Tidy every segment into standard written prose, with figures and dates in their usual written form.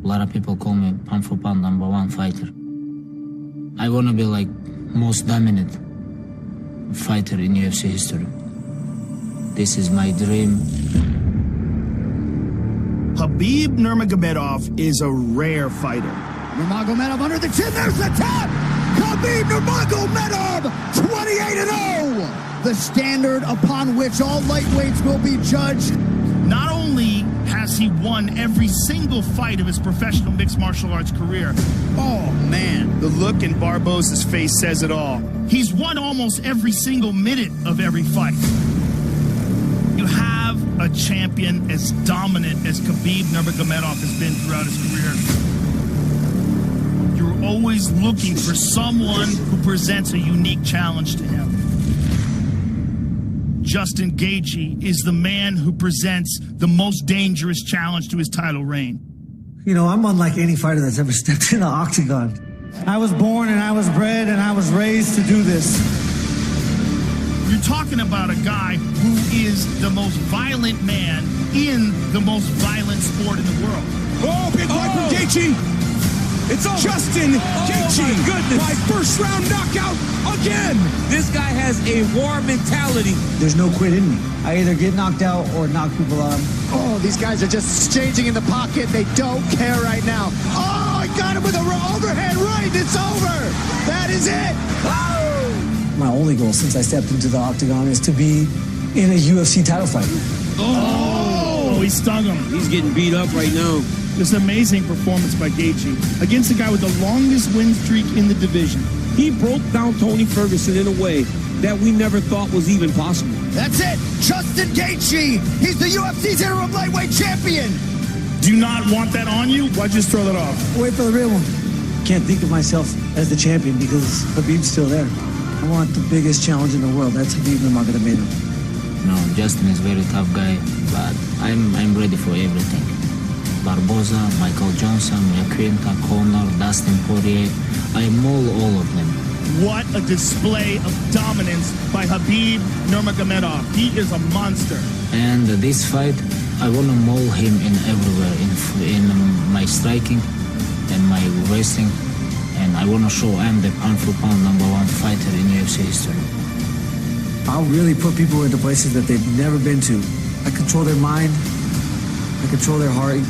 A lot of people call me pound for pound #1 fighter. I want to be like most dominant fighter in UFC history. This is my dream. Khabib Nurmagomedov is a rare fighter. Nurmagomedov under the chin, there's the tap! Khabib Nurmagomedov, 28-0! The standard upon which all lightweights will be judged. Not only has he won every single fight of his professional mixed martial arts career. Oh, man, the look in Barbosa's face says it all. He's won almost every single minute of every fight. You have a champion as dominant as Khabib Nurmagomedov has been throughout his career. You're always looking for someone who presents a unique challenge to him. Justin Gaethje is the man who presents the most dangerous challenge to his title reign. You know, I'm unlike any fighter that's ever stepped in the octagon. I was born and I was bred and I was raised to do this. You're talking about a guy who is the most violent man in the most violent sport in the world. Oh, big fight from Gaethje. It's Justin Gaethje by first round knockout again. This guy has a war mentality. There's no quit in me. I either get knocked out or knock people out. Oh, these guys are just exchanging in the pocket. They don't care right now. Oh, I got him with an overhead right. It's over. That is it. Oh! My only goal since I stepped into the octagon is to be in a UFC title fight. Oh, he stung him. He's getting beat up right now. This amazing performance by Gaethje against the guy with the longest win streak in the division. He broke down Tony Ferguson in a way that we never thought was even possible. That's it. Justin Gaethje. He's the UFC's interim lightweight champion. Do you not want that on you? Why'd you just throw that off? Wait for the real one. Can't think of myself as the champion because Khabib's still there. I want the biggest challenge in the world. That's Khabib Nurmagomedov. No, Justin is a very tough guy, but I'm ready for everything. Barbosa, Michael Johnson, Quinta, Conor, Dustin Poirier. I maul all of them. What a display of dominance by Khabib Nurmagomedov. He is a monster. And this fight, I want to maul him in everywhere, in my striking and my wrestling. And I want to show I'm the pound for pound #1 fighter in UFC history. I'll really put people into places that they've never been to. I control their mind. I control their heart.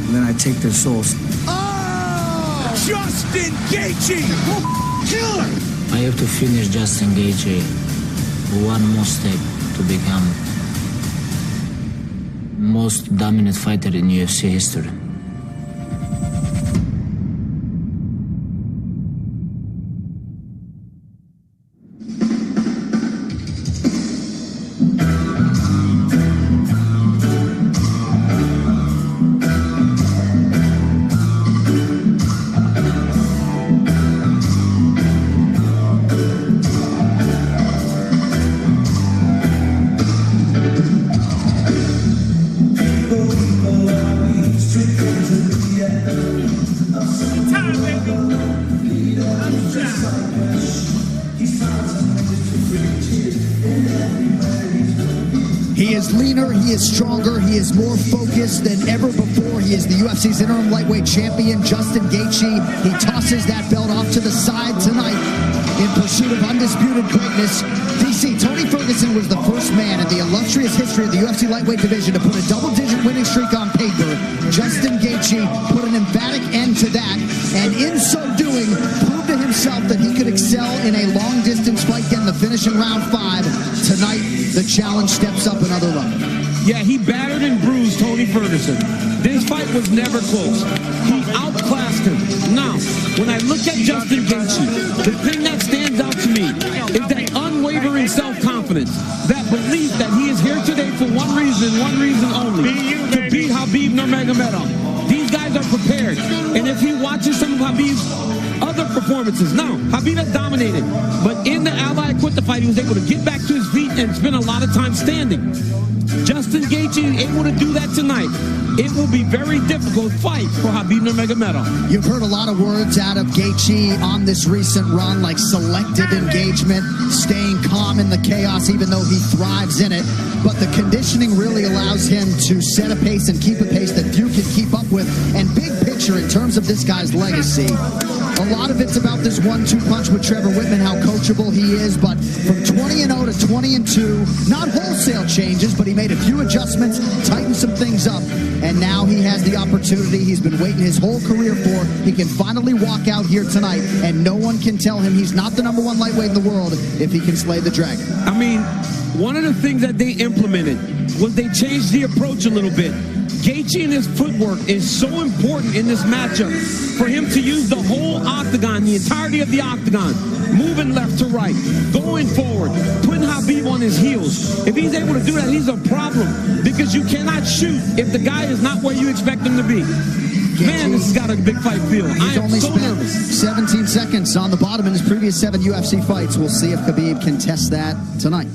And then I take their souls. Oh! Justin Gaethje! Killer! I have to finish Justin Gaethje one more step to become most dominant fighter in UFC history. He is leaner, he is stronger, he is more focused than ever before. He is the UFC's interim lightweight champion, Justin Gaethje. He tosses that belt off to the side tonight in pursuit of undisputed greatness. DC, Tony Ferguson was the first man in the illustrious history of the UFC lightweight division to put a double-digit winning streak on paper. Justin Gaethje put an emphatic end to that, and in so doing, proved to himself that he could excel in a long-distance fight, getting the finish in round 5. Tonight, the challenge steps up another level. Yeah, he battered and bruised Tony Ferguson. This fight was never close. He outclassed him. Now, when I look at Justin Gaethje, the thing that stands out to me is that unwavering self-confidence, that belief that he is here today for one reason only, to beat Khabib Nurmagomedov. These guys are prepared, and if he watches some of Khabib's other performances, now, Khabib has dominated, but in the Ally Quinta fight, he was able to get back to his feet and spend a lot of time standing. Justin Gaethje able to do that tonight. It will be very difficult fight for Khabib Nurmagomedov. You've heard a lot of words out of Gaethje on this recent run, like selective engagement, staying calm in the chaos, even though he thrives in it. But the conditioning really allows him to set a pace and keep a pace that few can keep up with. And big picture, picture in terms of this guy's legacy. A lot of it's about this 1-2 punch with Trevor Whitman, how coachable he is, but from 20-0 to 20-2, not wholesale changes, but he made a few adjustments, tightened some things up, and now he has the opportunity he's been waiting his whole career for. He can finally walk out here tonight, and no one can tell him he's not the #1 lightweight in the world if he can slay the dragon. I mean, one of the things that they implemented was they changed the approach a little bit. Gaethje and his footwork is so important in this matchup for him to use the whole octagon, the entirety of the octagon, moving left to right, going forward, putting Khabib on his heels. If he's able to do that, he's a problem because you cannot shoot if the guy is not where you expect him to be. Man, this has got a big fight feel. I am only so spent nervous. 17 seconds on the bottom in his previous 7 UFC fights. We'll see if Khabib can test that tonight.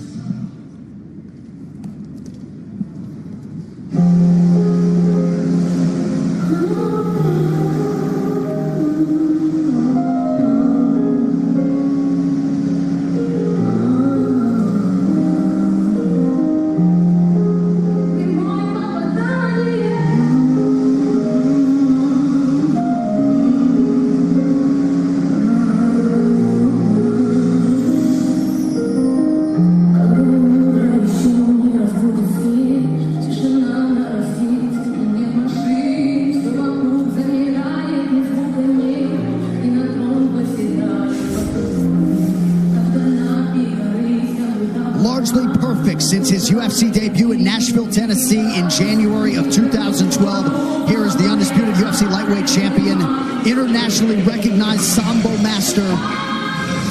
Largely perfect since his UFC debut in Nashville, Tennessee in January of 2012. Here is the undisputed UFC lightweight champion, internationally recognized Sambo master,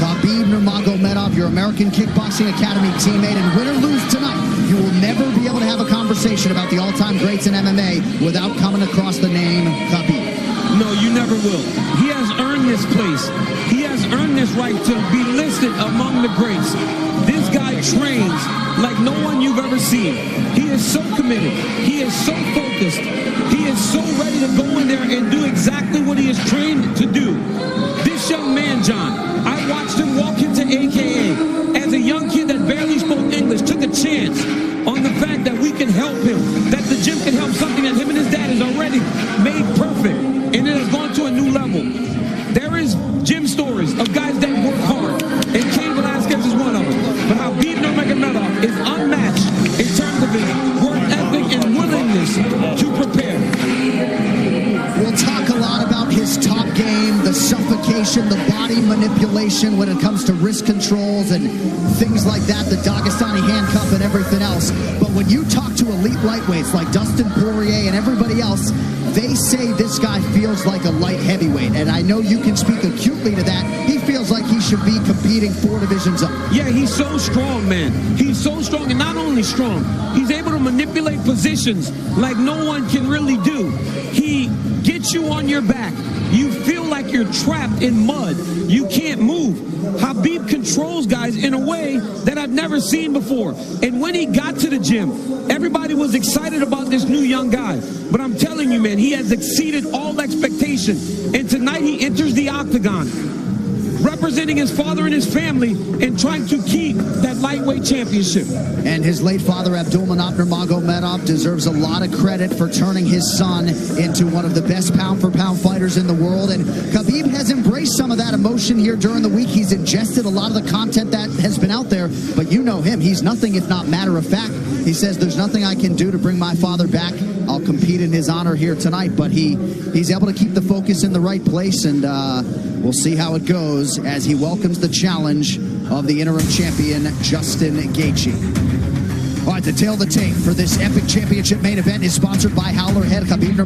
Khabib Nurmagomedov, your American Kickboxing Academy teammate, and win or lose tonight, you will never be able to have a conversation about the all-time greats in MMA without coming across the name Khabib. No, you never will. He has earned this place. He has earned this right to be listed among the greats. This guy trains like no one you've ever seen. He is so committed. He is so focused. He is so ready to go in there and do exactly what he is trained to do. This young man, John, I watched him walk into AKA as a young kid that barely spoke English, took a chance on the fact that we can help him, that the gym can help something that him and his dad has already made perfect, and it has gone to a new level. There is gym stories of guys that work hard, and Cain Velasquez is one of them. But Khabib Nurmagomedov is unmatched in terms of his work ethic and willingness to prepare. We'll talk a lot about his top game, the suffocation, the body manipulation when it comes to wrist controls and things like that, the Dagestani handcuff and everything else. But when you talk to elite lightweights like Dustin Poirier and everybody else, they say this guy feels like a light heavyweight. And I know you can speak acutely to that. He feels like he should be competing 4 divisions up. Yeah, he's so strong, man. He's so strong, and not only strong, he's able to manipulate positions like no one can really do. He gets you on your back. You feel like you're trapped in mud. You can't move. Khabib controls guys in a way that I've never seen before. And when he got to the gym, everybody was excited about this new young guy. But I'm telling you, man, he has exceeded all expectation. And tonight he enters the octagon, representing his father and his family and trying to keep that lightweight championship. And his late father, Abdulmanap Nurmagomedov, deserves a lot of credit for turning his son into one of the best pound-for-pound fighters in the world. And Khabib has embraced some of that emotion here during the week. He's ingested a lot of the content that has been out there. But you know him. He's nothing if not matter of fact. He says, there's nothing I can do to bring my father back. I'll compete in his honor here tonight. But he's able to keep the focus in the right place, and we'll see how it goes as he welcomes the challenge of the interim champion, Justin Gaethje. All right, the tail of the tape for this epic championship main event is sponsored by Howler Head. Khabib